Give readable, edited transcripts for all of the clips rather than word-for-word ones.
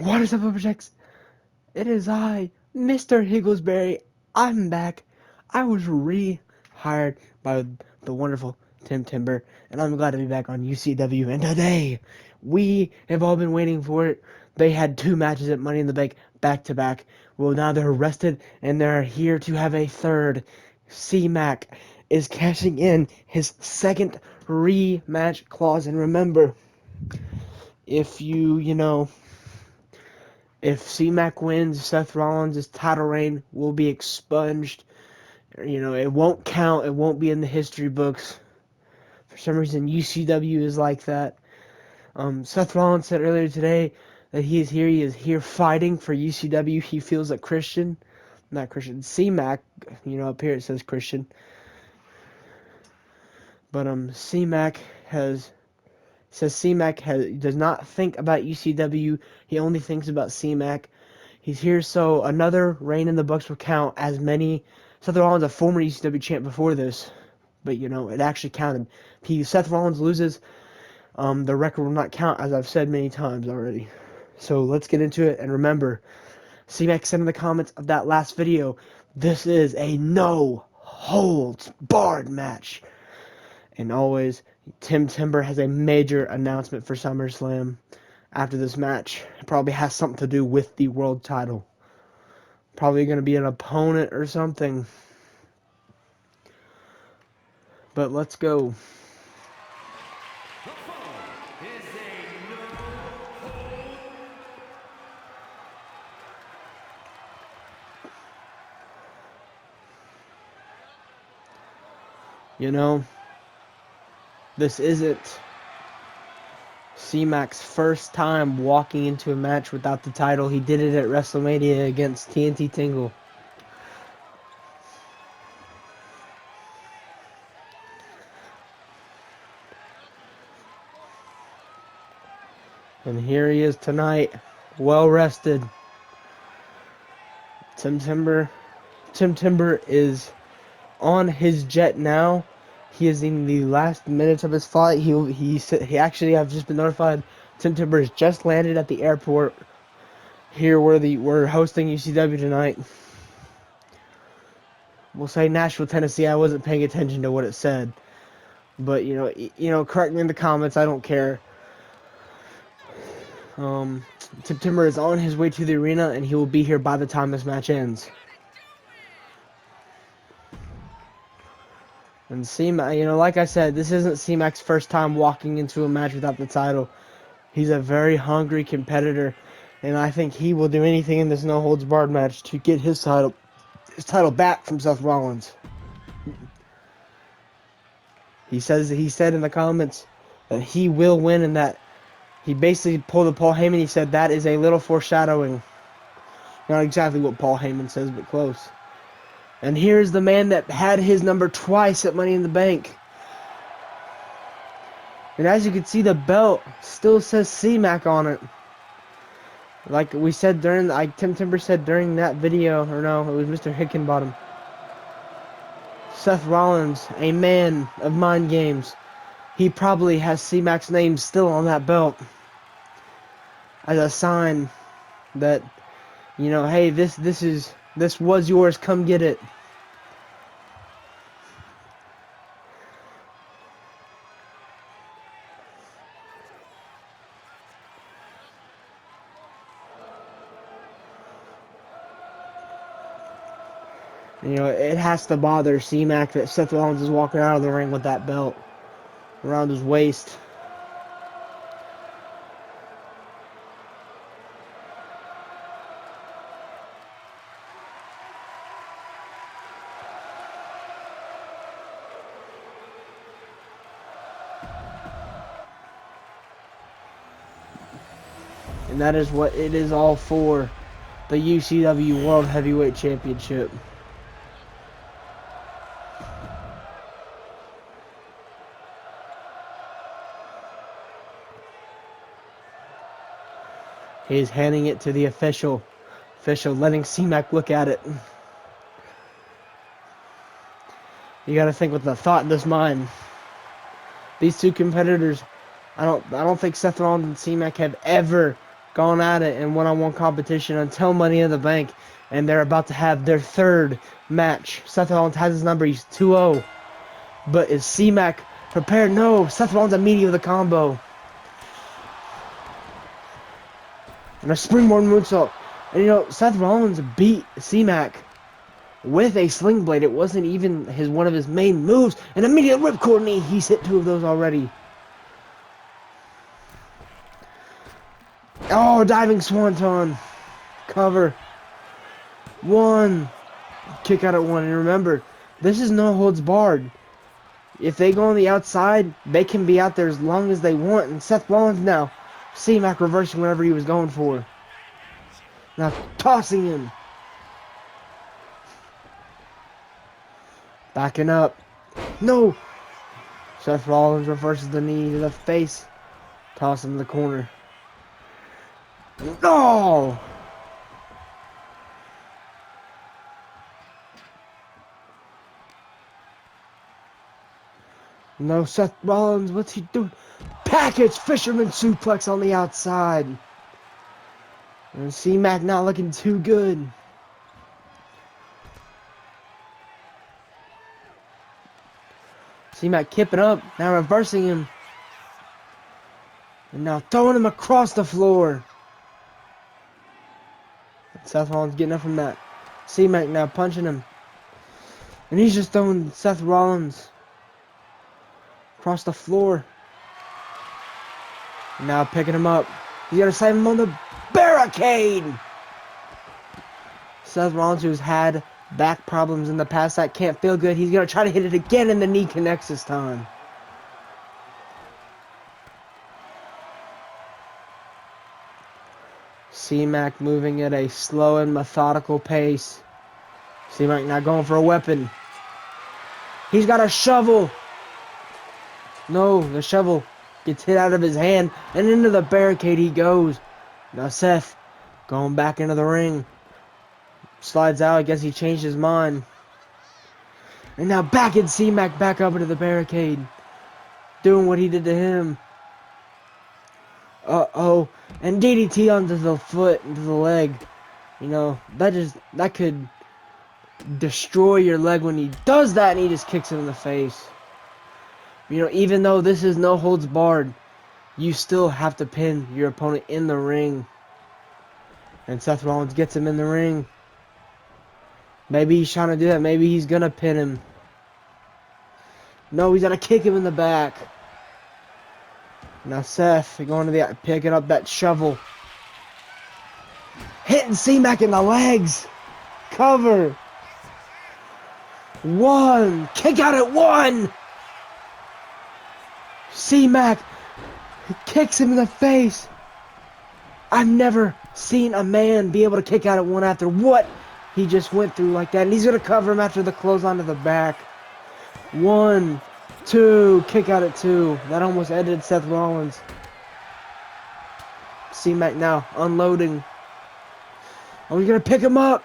What is up, Objects? It is I, Mr. Higglesberry. I'm back. I was rehired by the wonderful Tim Timber, and I'm glad to be back on UCW. And today, we have all been waiting for it. They had two matches at Money in the Bank back to back. Well, now they're rested, and they're here to have a third. Cmac is cashing in his second rematch clause. And remember, if if Cmac wins, Seth Rollins' title reign will be expunged. It won't count. It won't be in the history books. For some reason, UCW is like that. Seth Rollins said earlier today that he is here. He is here fighting for UCW. He feels that Cmac, up here it says Christian. But Cmac does not think about UCW. He only thinks about Cmac. He's here so another reign in the books will count as many. Seth Rollins, a former ECW champ before this, but it actually counted. If Seth Rollins loses, the record will not count, as I've said many times already. So let's get into it, and remember, C-Mac said in the comments of that last video, this is a no holds barred match. And always, Tim Timber has a major announcement for SummerSlam after this match. It probably has something to do with the world title. Probably going to be an opponent or something. But let's go. This isn't C-Mac's first time walking into a match without the title. He did it at WrestleMania against TNT Tingle. And here he is tonight, well rested. Tim Timber is on his jet now. He is in the last minutes of his flight. He actually, I've just been notified, Tim Timber has just landed at the airport here where we're hosting UCW tonight. We'll say Nashville, Tennessee. I wasn't paying attention to what it said, but correct me in the comments. I don't care. Tim Timber is on his way to the arena, and he will be here by the time this match ends. And C-Mac, like I said, this isn't C-Mac's first time walking into a match without the title. He's a very hungry competitor, and I think he will do anything in this no-holds-barred match to get his title back from Seth Rollins. He said in the comments that he will win, and that he basically pulled a Paul Heyman. He said that is a little foreshadowing. Not exactly what Paul Heyman says, but close. And here's the man that had his number twice at Money in the Bank. And as you can see, the belt still says C-Mac on it. Like we said Tim Timber said during that video, or no, it was Mr. Hickenbottom. Seth Rollins, a man of mind games. He probably has C-Mac's name still on that belt. As a sign that, hey, this was yours, come get it. It has to bother C-Mac that Seth Rollins is walking out of the ring with that belt around his waist. And that is what it is all for, the UCW World Heavyweight Championship. He's handing it to the official, letting C-Mac look at it. You gotta think with the thought in his mind. These two competitors, I don't think Seth Rollins and C-Mac have ever going at it in one-on-one competition until Money in the Bank, and they're about to have their third match. Seth Rollins has his number. He's 2-0. But is Cmac prepared? No. Seth Rollins immediately with a combo. And a springboard moonsault. And you know, Seth Rollins beat Cmac with a sling blade. It wasn't even one of his main moves. An immediate ripcord knee. He's hit 2 of those already. Oh, diving swanton. Cover. 1. Kick out at 1. And remember, this is no holds barred. If they go on the outside, they can be out there as long as they want. And Seth Rollins now, Cmac reversing whatever he was going for. Now tossing him. Backing up. No! Seth Rollins reverses the knee to the face. Toss him in the corner. No! No, Seth Rollins, what's he doing? Package fisherman suplex on the outside. And Cmac not looking too good. Cmac kipping up, now reversing him. And now throwing him across the floor. Seth Rollins getting up from that. Cmac now punching him. And he's just throwing Seth Rollins across the floor. And now picking him up. He's gonna slam him on the barricade. Seth Rollins, who's had back problems in the past, that can't feel good. He's gonna try to hit it again, and the knee connects this time. Cmac moving at a slow and methodical pace. Cmac now going for a weapon. He's got a shovel. No, the shovel gets hit out of his hand, and into the barricade he goes. Now Seth going back into the ring. Slides out. I guess he changed his mind. And now back in Cmac, back up into the barricade. Doing what he did to him. Uh-oh. And DDT onto the foot, into the leg. You know, that could destroy your leg when he does that, and he just kicks him in the face. You know, even though this is no holds barred, you still have to pin your opponent in the ring. And Seth Rollins gets him in the ring. Maybe he's trying to do that. Maybe he's going to pin him. No, he's going to kick him in the back. Now Seth going to the picking up that shovel. Hitting Cmac in the legs. Cover. 1. Kick out at 1. Cmac kicks him in the face. I've never seen a man be able to kick out at 1 after what he just went through like that. And he's going to cover him after the clothesline to the back. 1, 2. Kick out at 2. That almost ended Seth Rollins. Cmac now unloading. Oh, he's going to pick him up.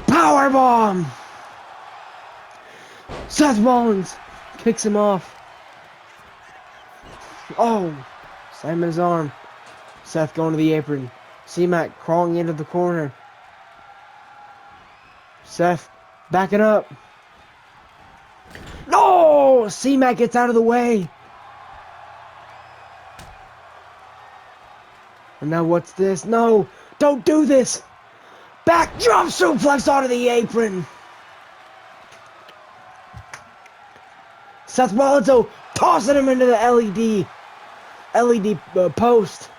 Powerbomb. Seth Rollins kicks him off. Oh, slamming his arm. Seth going to the apron. Cmac crawling into the corner. Seth backing up. No! Cmac gets out of the way. And now what's this? No! Don't do this! Backdrop suplex onto the apron. Seth Rollins tossing him into the LED post.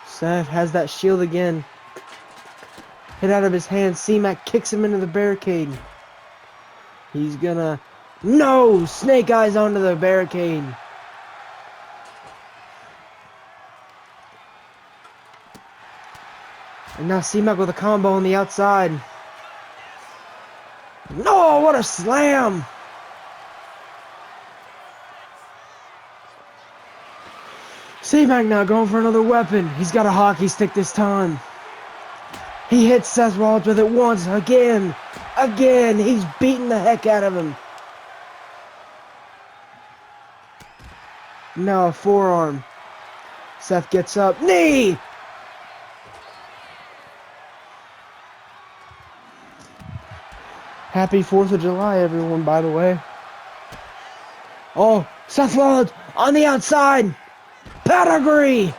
Seth has that shield again. Hit out of his hand. Cmac kicks him into the barricade. He's gonna... No! Snake eyes onto the barricade. And now Cmac with a combo on the outside. No! What a slam! Cmac now going for another weapon. He's got a hockey stick this time. He hits Seth Rollins with it once. Again. Again. He's beating the heck out of him. Now a forearm. Seth gets up. Knee! Happy 4th of July, everyone, by the way. Oh, Seth Rollins on the outside. Pedigree!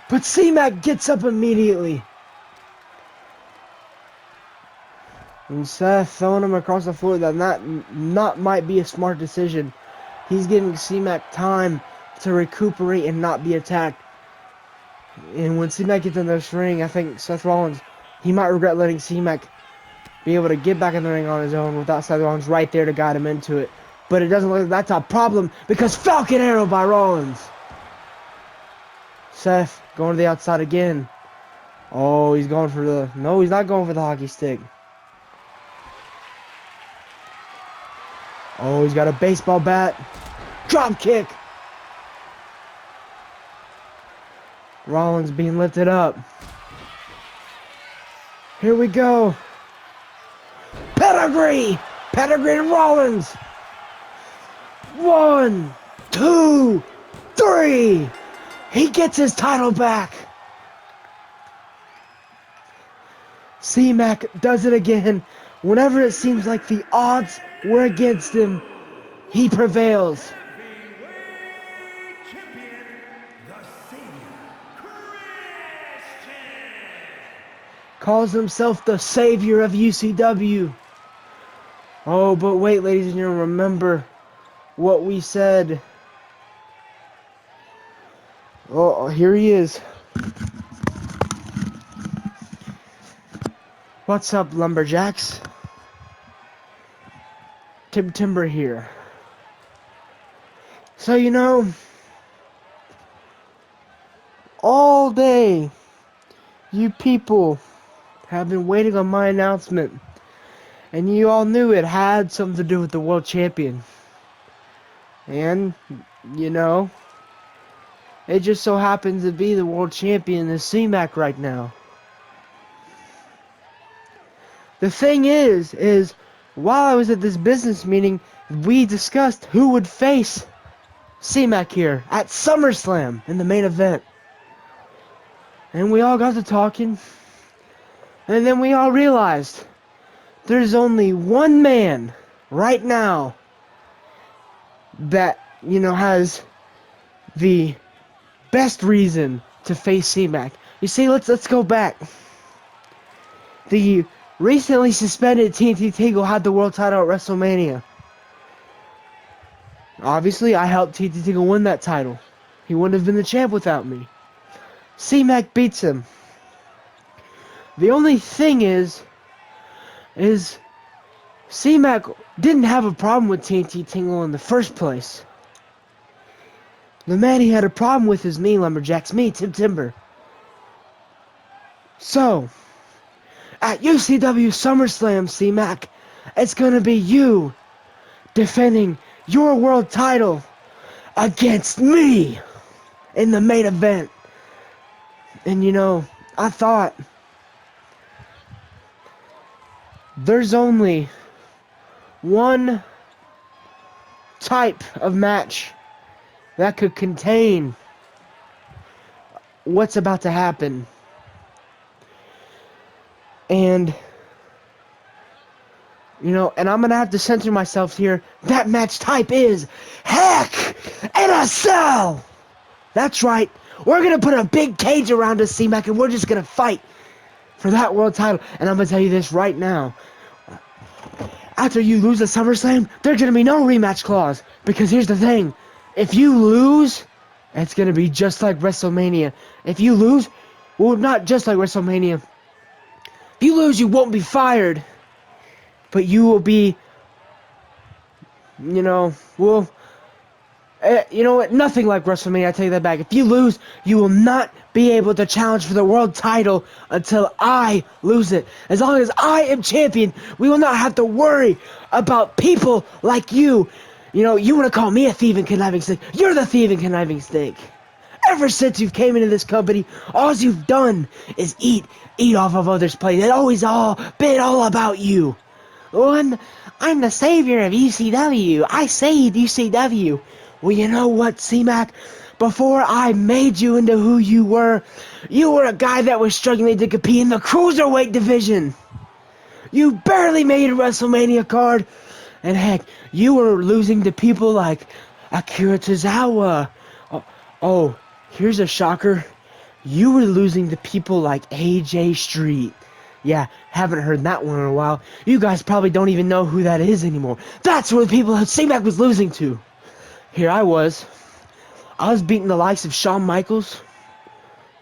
But Cmac gets up immediately. And Seth throwing him across the floor. That not might be a smart decision. He's giving Cmac time to recuperate and not be attacked. And when Cmac gets in this ring, I think Seth Rollins, he might regret letting Cmac be able to get back in the ring on his own without Seth Rollins right there to guide him into it. But it doesn't look like that's a problem because Falcon Arrow by Rollins. Seth going to the outside again. Oh, he's going for the... No, he's not going for the hockey stick. Oh, he's got a baseball bat. Drop kick. Rollins being lifted up. Here we go. Pedigree. Pedigree to Rollins. 1, 2, 3. He gets his title back. Cmac does it again. Whenever it seems like the odds were against him, he prevails. Calls himself the savior of UCW. Oh, but wait, ladies and gentlemen, remember what we said. Oh, here he is. What's up, lumberjacks? Timber here. So, you know, all day, you people have been waiting on my announcement. And you all knew it had something to do with the world champion. And, you know, it just so happens to be the world champion is Cmac right now. The thing is while I was at this business meeting, we discussed who would face Cmac here at SummerSlam in the main event. And we all got to talking. And then we all realized there's only one man right now that, you know, has the best reason to face Cmac. You see, let's go back. The recently suspended TNT Tingle had the world title at WrestleMania. Obviously, I helped TNT Tingle win that title. He wouldn't have been the champ without me. Cmac beats him. The only thing is Cmac didn't have a problem with TNT Tingle in the first place. The man he had a problem with is me, lumberjacks. Me, Tim Timber. So, at UCW SummerSlam, Cmac, it's gonna be you defending your world title against me in the main event. And you know, I thought there's only one type of match that could contain what's about to happen. And, you know, and I'm going to have to censor myself here. That match type is Heck in a Cell. That's right. We're going to put a big cage around us, C-Mac, and we're just going to fight for that world title. And I'm going to tell you this right now. After you lose at SummerSlam, there's going to be no rematch clause. Because here's the thing. If you lose, it's going to be just like WrestleMania. If you lose, well, not just like WrestleMania. If you lose, you won't be fired. But you will be, you know, well, you know what? Nothing like WrestleMania, I take that back. If you lose, you will not be able to challenge for the world title until I lose it. As long as I am champion, we will not have to worry about people like you. You know, you want to call me a thief and conniving snake. You're the thief and conniving snake. Ever since you came into this company, all you've done is eat off of others' plate. It's always been all about you. Oh, I'm the savior of UCW. I saved UCW. Well, you know what, C-Mac? Before I made you into who you were a guy that was struggling to compete in the cruiserweight division. You barely made a WrestleMania card. And heck, you were losing to people like Akira Tozawa. Oh, here's a shocker. You were losing to people like AJ Street. Yeah, haven't heard that one in a while. You guys probably don't even know who that is anymore. That's where the people that C-Mac was losing to. Here I was beating the likes of Shawn Michaels,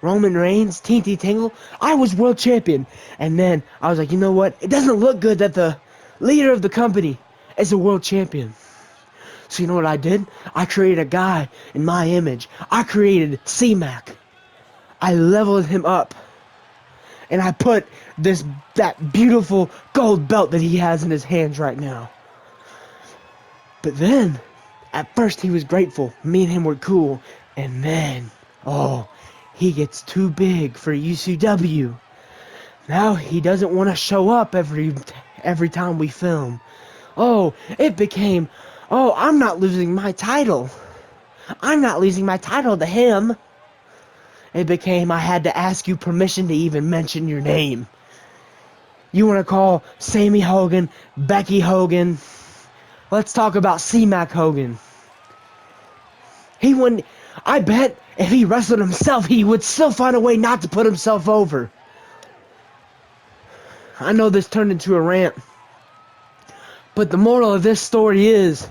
Roman Reigns, TNT Tingle. I was world champion. And then I was like, you know what? It doesn't look good that the leader of the company is a world champion. So you know what I did? I created a guy in my image. I created C-Mac. I leveled him up. And I put that beautiful gold belt that he has in his hands right now. But then, at first he was grateful. Me and him were cool. And then, he gets too big for UCW. Now he doesn't want to show up every time we film. It became, I'm not losing my title. I'm not losing my title to him. It became, I had to ask you permission to even mention your name. You want to call Sammy Hogan, Becky Hogan? Let's talk about C-Mac Hogan. He wouldn't, I bet if he wrestled himself, he would still find a way not to put himself over. I know this turned into a rant, but the moral of this story is,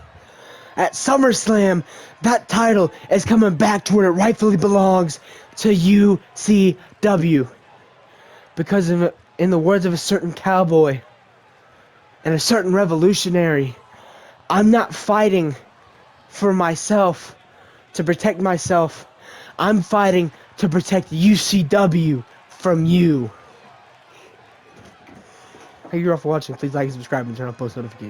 at SummerSlam, that title is coming back to where it rightfully belongs, to UCW. Because of, in the words of a certain cowboy and a certain revolutionary, I'm not fighting for myself to protect myself. I'm fighting to protect UCW from you. Thank you all for watching. Please like and subscribe and turn on post notifications.